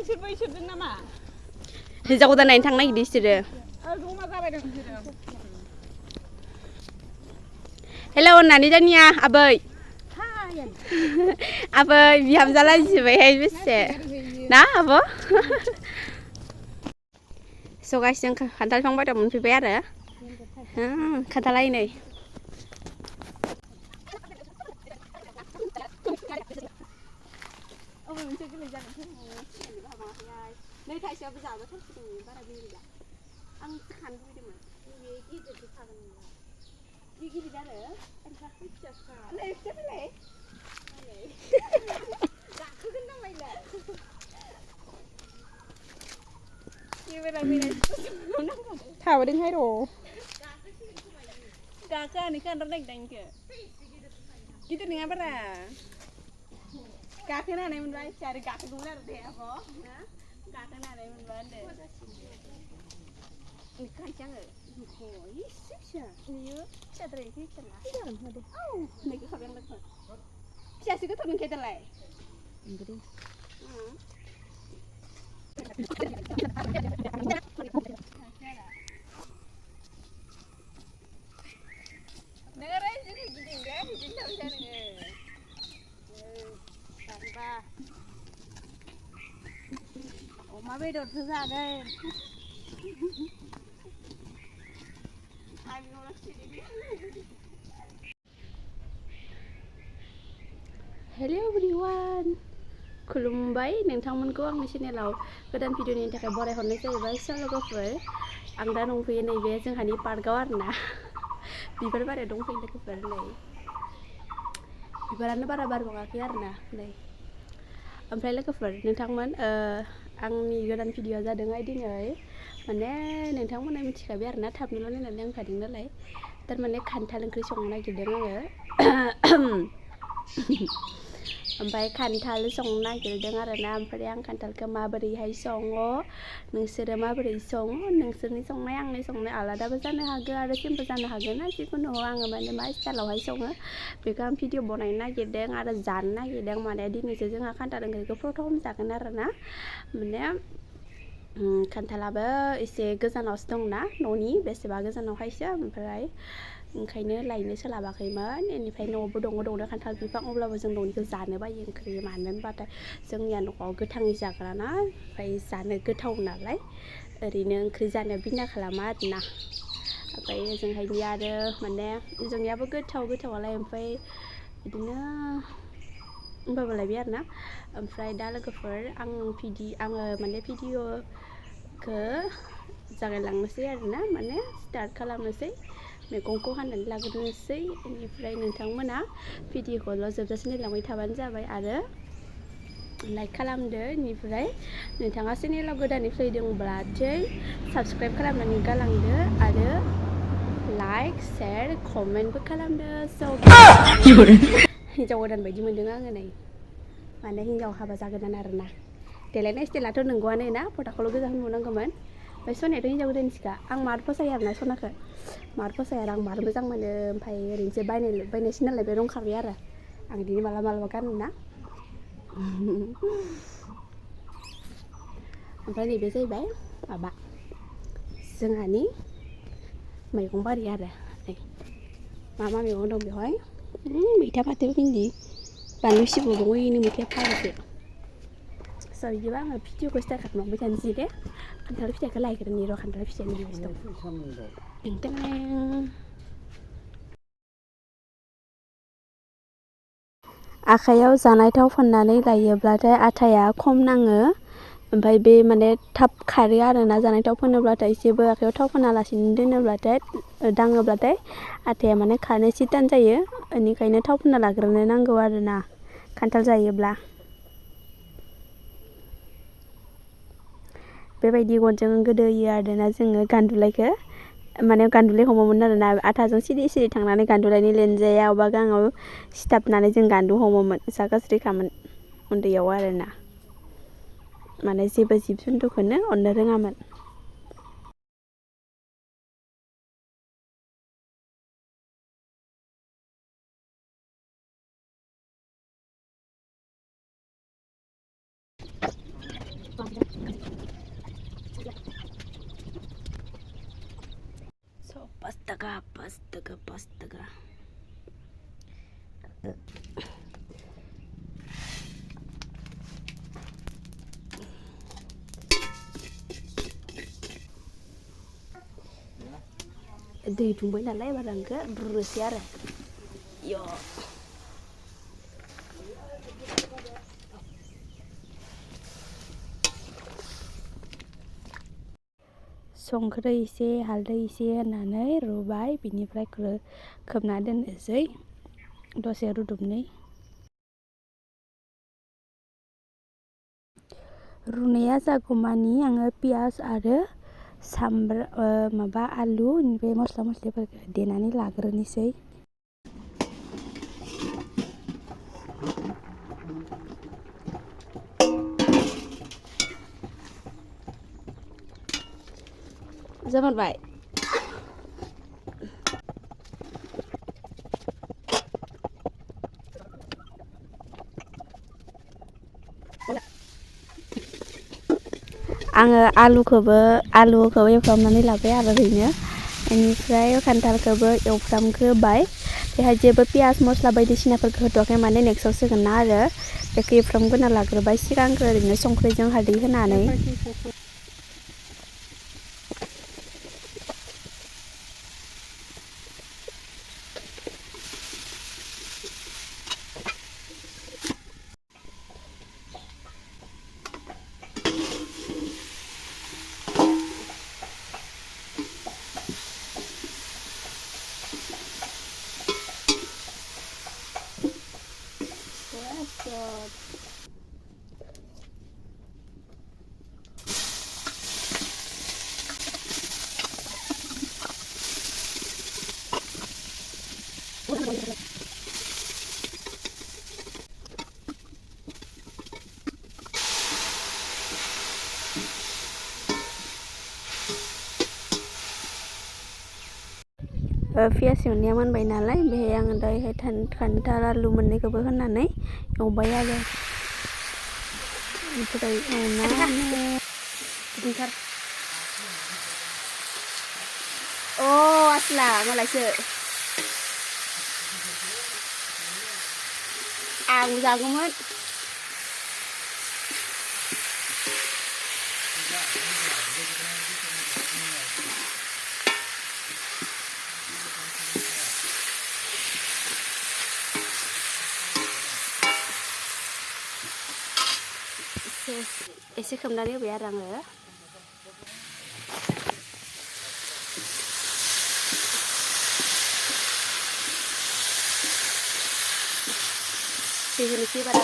इसोरदों नामा हिन्जाव गोदान नायनो थांनो नागिरदों इसोरो जमा जाबाय दं इसोरो हेलौ होननानै दानिया आबै आबै बिहामजाला जिबायहाय बेसे ना आब' सगासिजों खान्थाल बिफां बायद मोनफैबाय आरो खान्थालाय नै नै थाइसेयाबो जाबोथारसिगोन बारा गिदिर आं खानो लुबैदोंमोन बे गिदिरसो खागोन बे गिदिर आरो नै फिसा फैलाय गाखोगोन नामायलाय थाबोदोंहाय र' गाखोआनो खान्थाल नागिरदों गिदिर नङा बारा गाखोनो हानाय मोनबा एसे आरो गाखोगौमोन आरो दे आब' गाखोनो हानाय मोनबा होनदो खायसे आङो एसे फिसा नुयो फिसाद्राय एसे फिसा औ नैखौ खाबाय आं लोगो फिसासो गोथाव मोनखायो दालाय नोङो जोंनि गिदिं दे बिदिनो थाबाय था नोङो अमा बेदरसो जागोन हेलौ एभ्रिवान खुलुमबाय नोंथांमोनखौ आंनि चेनेलाव गोदान भिडिअनि थाखाय बरायहरनाय जाहैबाय लोगोफोर आं दा दंफैयो नैबे जोंहानि पार्कआव आरोना बिबार बारियाव दंफैयो लोगोफोर नै बिबारानो बारा बारबाङाखै आरोना नै ओमफ्राय लोगोफोर नोंथांमोन आंनि गोदान भिडिअआ जादोंहाय दिनै माने नोंथांमोना मिथिखाबाय आरोना थाबनोल' नायनानै आंखादों नालाय थारमाने खान्थाल ओंख्रि संनो नागिरदों आङो ओमफ्राय खान्थाल संनो नागिरदों आरोना ओमफ्राय आं खान्थालखौ माबोरैहाय सङो नोंसोरो माबोरै सङो नोंसोरनि संनाय आंनि संनाय आलादाबो जानो हागौ आरो सेमबो जानो हागौ ना जिखुनु आङो माने मा स्टाइलावहाय सङो बेखौ आं भिडिअ बनायनो नागिरदों आरो जानो नागिरदों माने दिनैसो जोंहा खान्थाल ओंख्रिखौ प्रथम जागोन आरोना माने खान्थालाबो एसे गोजानावसो दंना न'नि बेसेबा गोजानावहायसो ओमफ्राय ओंखायनो लायनो सोलाबाखैमोन बेनिफ्राय न'आवबो दङ खान्थाल बिफां अब्लाबो जों न'निखौ जानो बायो ओंख्रि मानो होनबाथाय जोंनिया न'आव गोथाङै जाग्राना ओमफ्राय जानो गोथाव नालाय ओरैनो ओंख्रि जानो बिना खालामा आरोना ओमफ्राय ओजोंहायनिया आरो माने जोंनियाबो गोथावालाय ओमफ्राय बिदिनो होमबाबो लायबाय आरोना ओमफ्राय दा लोगोफोर आङो माने भिडिअखौ जागायलांनोसै आरोना माने स्टार्ट खालामनोसै मैगंखौ हानानै लाग्रोनोसै बेनिफ्राय नोंथांमोना भिडिअखौल' जोबजासे नायलांबाय थाबानो जाबाय आरो लाइक खालामदो बेनिफ्राय नोंथाङा चेनेलाव गोदानै फैदोंब्लाथाय साबस्क्राइब खालामनानै गालांदो आरो लाइक शेयार कमेन्टबो खालामदो हिन्जाव गोदान बायदि मोनदों आङो नै माने हिन्जाव हाबा जागोदान आरोना देलायनाय स्टाइलाथ' नंगौआनो ना फटाखौल' गोजा होनबावनांगौमोन ओमफ्राय सनायाथ' हिन्जाव गोदाननिसोखा आं मार फसायो आरोना सनाखौ मार फसायो आरो आं मार मोजां मोनो ओमफ्राय ओरैनोसो बायनायसो नालाय बे रंखाबाय आरो आं बिदिनो मालाबा गानो ना ओमफ्राय नैबे जाहैबाय माबा जोंहानि मैगं बारि आरो नै मा मैगं दं बेवहाय मैथा फाथो भिन्दि बानलु सिब्र' दङ इनो मैथाया फाग्लासो स' बिदिबा आङो भिडिअखौ स्टार्ट खालामलांबाय थानोसै दे खान्थाल फिथाइखौ लायग्रोनि र' खान्थाल फिथाइनि बेवहायसो दं आखाइयाव जानाय थाव फोननानै लायोब्लाथाय आथाया खम नाङो ओमफ्राय बे माने थाब खारो आरोना जानाय थाव फोनोब्लाथाय जेबो आखाइयाव थाव फोनालासिनो दोनोब्लाथाय दाङोब्लाथाय आथाया माने खारनो एसे थान जायो बेनिखायनो थाव फोनना लाग्रोनो नांगौ आरोना खान्थाल जायोब्ला बेबायदि गनजों गोदोयो आरोना जोङो गान्दुलायखौ माने गान्दुलाय हमोमोन आरोना आथाजों सिरि थांनानै गान्दुलायनि लेनजायाव बा गाङाव सिथाबनानै जों गान्दु हमोमोन जा गाज्रिखामोन उन्दैयाव आरोना माने जेबो जिब जुन्थुखौनो अननो रोङामोन pastaga. दै दुंबाय नालाय बारा आंखो रुनोसै आरो यो संख्रि एसे हालदै एसे होनानै रुबाय बिनिफ्राय खोबना दोननोसै दसे रुदबनै रुनाया जागौमानि आङो पियास आरो सामब्राम माबा आलु इनिफ्राय मस्ला मस्लिफोरखौ देनानै लाग्रोनोसै जाबाय आङो आलुखौ एवफ्रामनानै लाबाय आरो ओरैनो बेनिफ्राय खान्थालखौबो एवफ्रामग्रोबाय बेहाय जेबो पियास मस्ला बायदिसिनाफोरखौ होथ'वाखै माने नेक्स्टआव सोगोन ना आरो बेखौ एवफ्रामग्रोना लाग्रोबाय सिगांग्रो ओरैनो संख्रिजों हालदै होनानै पियास एवनाया मोनबाय नालाय बेहाय आङो दायोहाय खान्थाल आलु मोननैखौबो होनानै एवबाय आरो ओमफ्राय एवनानै ओंखार आसला मालायसो आं जागौमोन एसे खोबनानै होबाय आरो आङो दै होनोसै बारा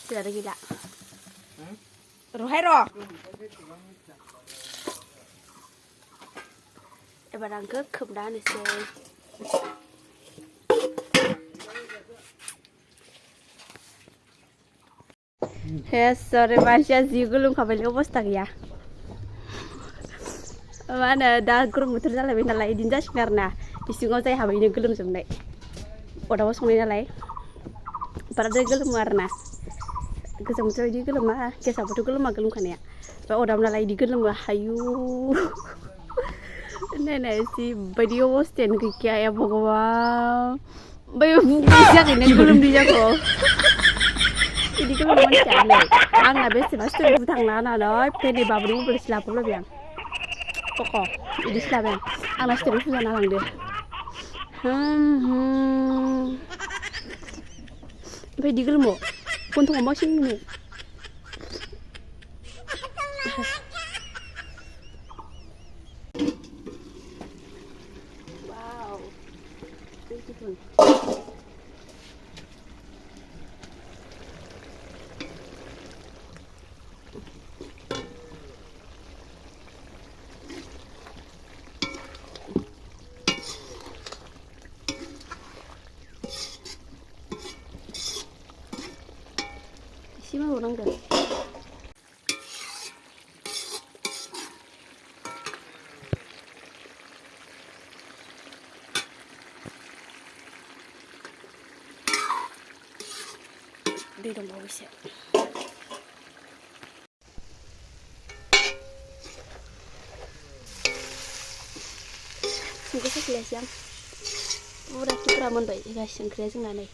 tidak ada gila rohero ebar angke खोबना होनोसै सरे मानसिया जि गोलोमखाबायलै अबस्था गैया मा होनो दा गरम बोथोर जालायबाय नालाय बिदिनो जासिगोन आरोना इसिङाव जाय हाबैनो गोलोमजोबनाय अदाबाव संनाय नालाय बाराद्राय गोलोमो आरोना गोजां बोथोराव बिदि गोलोमा गेसावबोथ' गोलोमखानाया ओमफ्राय अदाब नालाय बिदि गोलोमो हायु नायनाय जिबायदि अबस्थायानो गैखाया भगवान बै जागैनो गोलोमदै जाखो बिदि गोलोम मानसियानो आंना बेसेबा स्ट'रिबो थांना होनानै फेनै बाबुनि मबाइलसो लाबोबाय आं कक' बिदिसो लाबाय आं आंना स्ट'रि फुजाना लांदो ओमफ्राय बिदि गोलोमो गन्थङाव मावसिन मोनो वाव बिउटिफुल गोदौनांगौ दै दंबावो एसे संख्रि साखिलायसै आं फुरा मोनबाय गासै ओंख्रिया जोंना नै